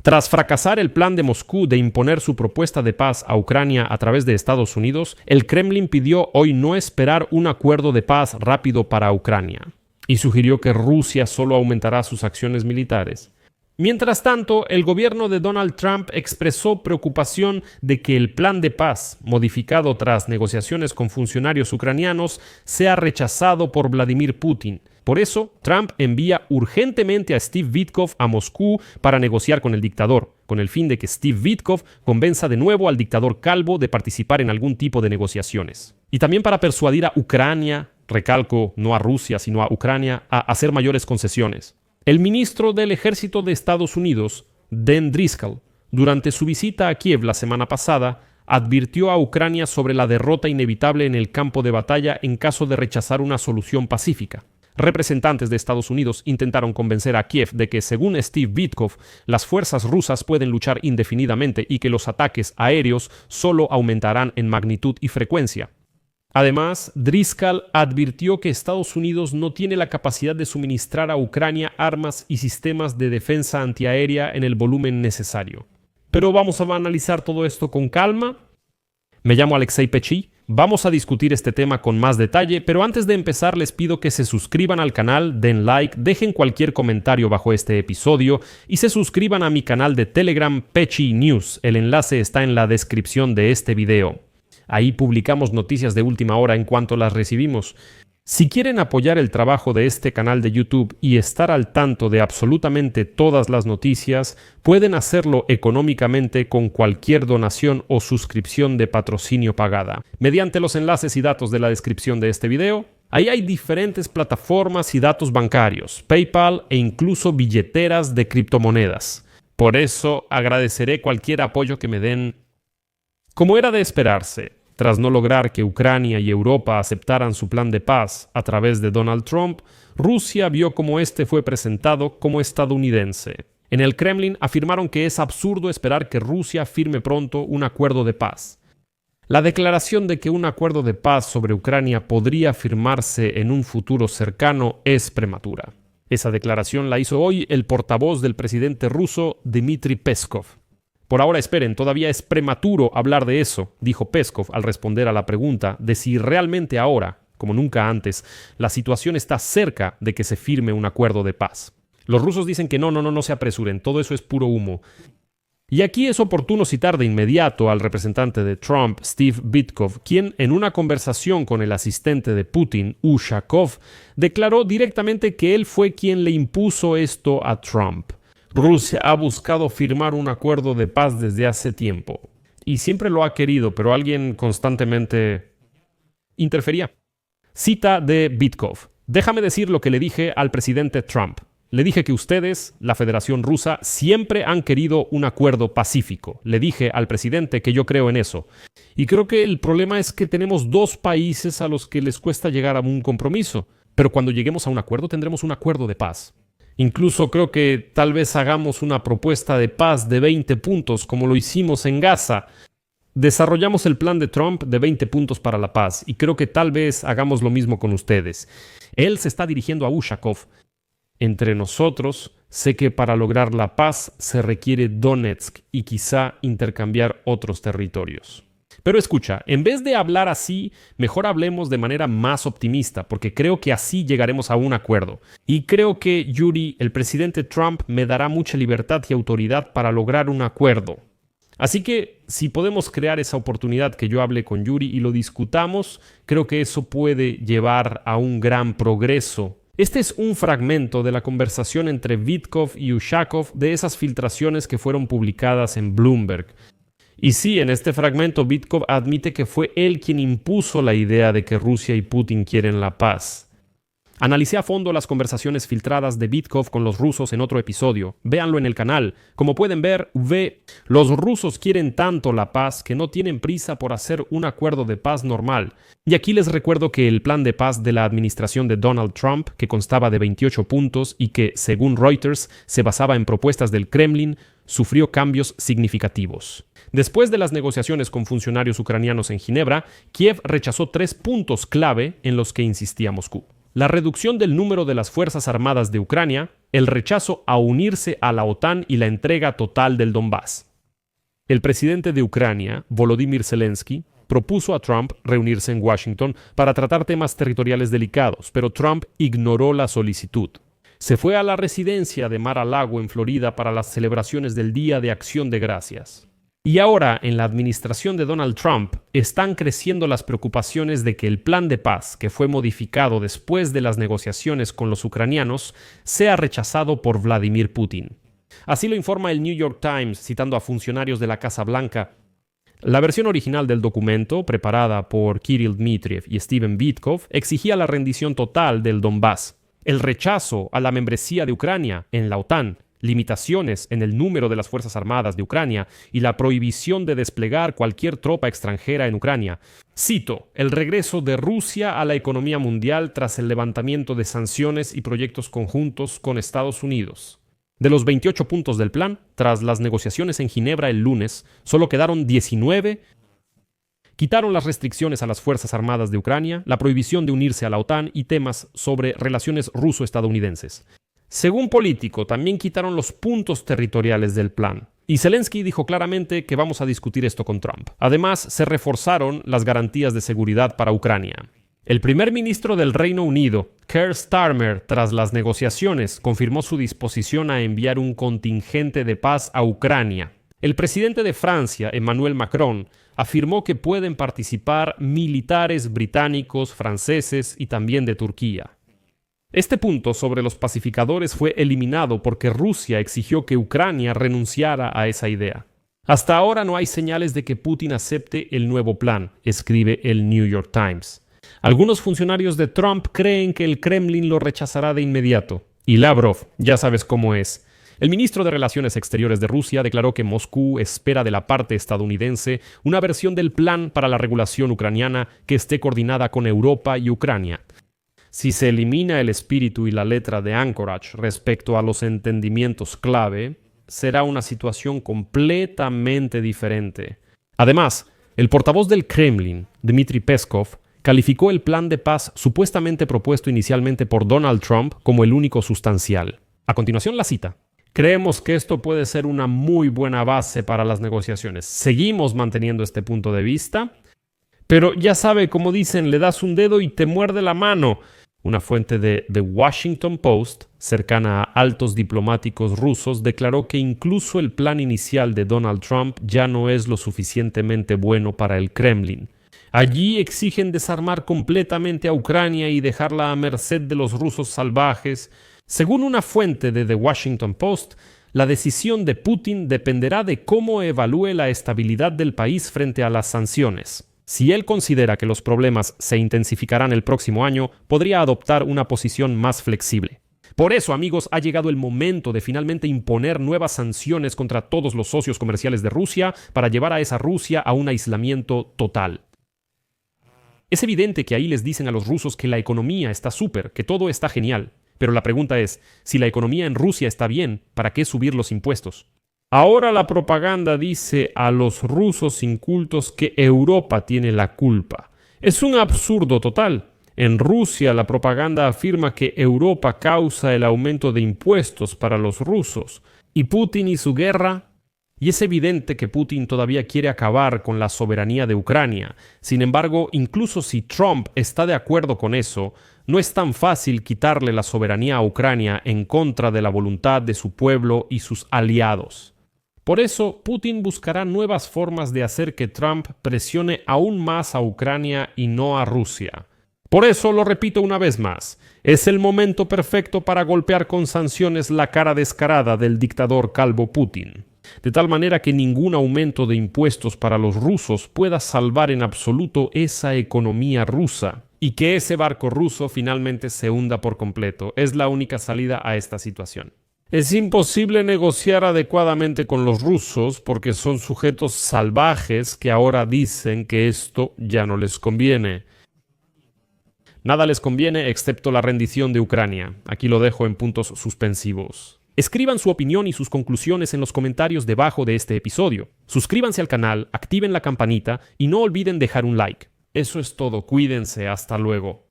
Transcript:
Tras fracasar el plan de Moscú de imponer su propuesta de paz a Ucrania a través de Estados Unidos, el Kremlin pidió hoy no esperar un acuerdo de paz rápido para Ucrania y sugirió que Rusia solo aumentará sus acciones militares. Mientras tanto, el gobierno de Donald Trump expresó preocupación de que el plan de paz, modificado tras negociaciones con funcionarios ucranianos, sea rechazado por Vladimir Putin. Por eso, Trump envía urgentemente a Steve Witkoff a Moscú para negociar con el dictador, con el fin de que Steve Witkoff convenza de nuevo al dictador calvo de participar en algún tipo de negociaciones. Y también para persuadir a Ucrania, recalco, no a Rusia, sino a Ucrania, a hacer mayores concesiones. El ministro del Ejército de Estados Unidos, Dan Driscoll, durante su visita a Kiev la semana pasada, advirtió a Ucrania sobre la derrota inevitable en el campo de batalla en caso de rechazar una solución pacífica. Representantes de Estados Unidos intentaron convencer a Kiev de que, según Steve Witkoff, las fuerzas rusas pueden luchar indefinidamente y que los ataques aéreos solo aumentarán en magnitud y frecuencia. Además, Driscoll advirtió que Estados Unidos no tiene la capacidad de suministrar a Ucrania armas y sistemas de defensa antiaérea en el volumen necesario. Pero vamos a analizar todo esto con calma. Me llamo Alexei Pechi. Vamos a discutir este tema con más detalle, pero antes de empezar les pido que se suscriban al canal, den like, dejen cualquier comentario bajo este episodio y se suscriban a mi canal de Telegram Pechi News. El enlace está en la descripción de este video. Ahí publicamos noticias de última hora en cuanto las recibimos. Si quieren apoyar el trabajo de este canal de YouTube y estar al tanto de absolutamente todas las noticias, pueden hacerlo económicamente con cualquier donación o suscripción de patrocinio pagada, mediante los enlaces y datos de la descripción de este video. Ahí hay diferentes plataformas y datos bancarios, PayPal e incluso billeteras de criptomonedas. Por eso agradeceré cualquier apoyo que me den. Como era de esperarse, tras no lograr que Ucrania y Europa aceptaran su plan de paz a través de Donald Trump, Rusia vio cómo este fue presentado como estadounidense. En el Kremlin afirmaron que es absurdo esperar que Rusia firme pronto un acuerdo de paz. La declaración de que un acuerdo de paz sobre Ucrania podría firmarse en un futuro cercano es prematura. Esa declaración la hizo hoy el portavoz del presidente ruso Dmitry Peskov. Por ahora esperen, todavía es prematuro hablar de eso, dijo Peskov al responder a la pregunta de si realmente ahora, como nunca antes, la situación está cerca de que se firme un acuerdo de paz. Los rusos dicen que no se apresuren, todo eso es puro humo. Y aquí es oportuno citar de inmediato al representante de Trump, Steve Witkoff, quien en una conversación con el asistente de Putin, Ushakov, declaró directamente que él fue quien le impuso esto a Trump. Rusia ha buscado firmar un acuerdo de paz desde hace tiempo y siempre lo ha querido, pero alguien constantemente interfería. Cita de Witkoff. Déjame decir lo que le dije al presidente Trump. Le dije que ustedes, la Federación Rusa, siempre han querido un acuerdo pacífico. Le dije al presidente que yo creo en eso. Y creo que el problema es que tenemos dos países a los que les cuesta llegar a un compromiso. Pero cuando lleguemos a un acuerdo, tendremos un acuerdo de paz. Incluso creo que tal vez hagamos una propuesta de paz de 20 puntos, como lo hicimos en Gaza. Desarrollamos el plan de Trump de 20 puntos para la paz, y creo que tal vez hagamos lo mismo con ustedes. Él se está dirigiendo a Ushakov. Entre nosotros, sé que para lograr la paz se requiere Donetsk y quizá intercambiar otros territorios. Pero escucha, en vez de hablar así, mejor hablemos de manera más optimista, porque creo que así llegaremos a un acuerdo. Y creo que Yuri, el presidente Trump, me dará mucha libertad y autoridad para lograr un acuerdo. Así que, si podemos crear esa oportunidad que yo hable con Yuri y lo discutamos, creo que eso puede llevar a un gran progreso. Este es un fragmento de la conversación entre Witkoff y Ushakov de esas filtraciones que fueron publicadas en Bloomberg. Y sí, en este fragmento Witkoff admite que fue él quien impuso la idea de que Rusia y Putin quieren la paz. Analicé a fondo las conversaciones filtradas de Witkoff con los rusos en otro episodio. Véanlo en el canal. Como pueden ver, los rusos quieren tanto la paz que no tienen prisa por hacer un acuerdo de paz normal. Y aquí les recuerdo que el plan de paz de la administración de Donald Trump, que constaba de 28 puntos y que, según Reuters, se basaba en propuestas del Kremlin, sufrió cambios significativos. Después de las negociaciones con funcionarios ucranianos en Ginebra, Kiev rechazó 3 puntos clave en los que insistía Moscú. La reducción del número de las Fuerzas Armadas de Ucrania, el rechazo a unirse a la OTAN y la entrega total del Donbass. El presidente de Ucrania, Volodymyr Zelensky, propuso a Trump reunirse en Washington para tratar temas territoriales delicados, pero Trump ignoró la solicitud. Se fue a la residencia de Mar-a-Lago en Florida para las celebraciones del Día de Acción de Gracias. Y ahora, en la administración de Donald Trump, están creciendo las preocupaciones de que el plan de paz, que fue modificado después de las negociaciones con los ucranianos, sea rechazado por Vladimir Putin. Así lo informa el New York Times, citando a funcionarios de la Casa Blanca. La versión original del documento, preparada por Kirill Dmitriev y Steven Witkoff, exigía la rendición total del Donbass, el rechazo a la membresía de Ucrania en la OTAN, limitaciones en el número de las Fuerzas Armadas de Ucrania y la prohibición de desplegar cualquier tropa extranjera en Ucrania. Cito, el regreso de Rusia a la economía mundial tras el levantamiento de sanciones y proyectos conjuntos con Estados Unidos. De los 28 puntos del plan, tras las negociaciones en Ginebra el lunes, solo quedaron 19. Quitaron las restricciones a las Fuerzas Armadas de Ucrania, la prohibición de unirse a la OTAN y temas sobre relaciones ruso-estadounidenses. Según Político, también quitaron los puntos territoriales del plan. Y Zelensky dijo claramente que vamos a discutir esto con Trump. Además, se reforzaron las garantías de seguridad para Ucrania. El primer ministro del Reino Unido, Keir Starmer, tras las negociaciones, confirmó su disposición a enviar un contingente de paz a Ucrania. El presidente de Francia, Emmanuel Macron, afirmó que pueden participar militares británicos, franceses y también de Turquía. Este punto sobre los pacificadores fue eliminado porque Rusia exigió que Ucrania renunciara a esa idea. Hasta ahora no hay señales de que Putin acepte el nuevo plan, escribe el New York Times. Algunos funcionarios de Trump creen que el Kremlin lo rechazará de inmediato. Y Lavrov, ya sabes cómo es. El ministro de Relaciones Exteriores de Rusia declaró que Moscú espera de la parte estadounidense una versión del plan para la regulación ucraniana que esté coordinada con Europa y Ucrania. Si se elimina el espíritu y la letra de Anchorage respecto a los entendimientos clave, será una situación completamente diferente. Además, el portavoz del Kremlin, Dmitry Peskov, calificó el plan de paz supuestamente propuesto inicialmente por Donald Trump como el único sustancial. A continuación la cita. Creemos que esto puede ser una muy buena base para las negociaciones. Seguimos manteniendo este punto de vista, pero ya sabe, como dicen, le das un dedo y te muerde la mano. Una fuente de The Washington Post, cercana a altos diplomáticos rusos, declaró que incluso el plan inicial de Donald Trump ya no es lo suficientemente bueno para el Kremlin. Allí exigen desarmar completamente a Ucrania y dejarla a merced de los rusos salvajes. Según una fuente de The Washington Post, la decisión de Putin dependerá de cómo evalúe la estabilidad del país frente a las sanciones. Si él considera que los problemas se intensificarán el próximo año, podría adoptar una posición más flexible. Por eso, amigos, ha llegado el momento de finalmente imponer nuevas sanciones contra todos los socios comerciales de Rusia para llevar a esa Rusia a un aislamiento total. Es evidente que ahí les dicen a los rusos que la economía está súper, que todo está genial. Pero la pregunta es, si la economía en Rusia está bien, ¿para qué subir los impuestos? Ahora la propaganda dice a los rusos incultos que Europa tiene la culpa. Es un absurdo total. En Rusia la propaganda afirma que Europa causa el aumento de impuestos para los rusos. ¿Y Putin y su guerra? Y es evidente que Putin todavía quiere acabar con la soberanía de Ucrania. Sin embargo, incluso si Trump está de acuerdo con eso, no es tan fácil quitarle la soberanía a Ucrania en contra de la voluntad de su pueblo y sus aliados. Por eso, Putin buscará nuevas formas de hacer que Trump presione aún más a Ucrania y no a Rusia. Por eso, lo repito una vez más, es el momento perfecto para golpear con sanciones la cara descarada del dictador calvo Putin, de tal manera que ningún aumento de impuestos para los rusos pueda salvar en absoluto esa economía rusa, y que ese barco ruso finalmente se hunda por completo. Es la única salida a esta situación. Es imposible negociar adecuadamente con los rusos porque son sujetos salvajes que ahora dicen que esto ya no les conviene. Nada les conviene excepto la rendición de Ucrania. Aquí lo dejo en puntos suspensivos. Escriban su opinión y sus conclusiones en los comentarios debajo de este episodio. Suscríbanse al canal, activen la campanita y no olviden dejar un like. Eso es todo. Cuídense. Hasta luego.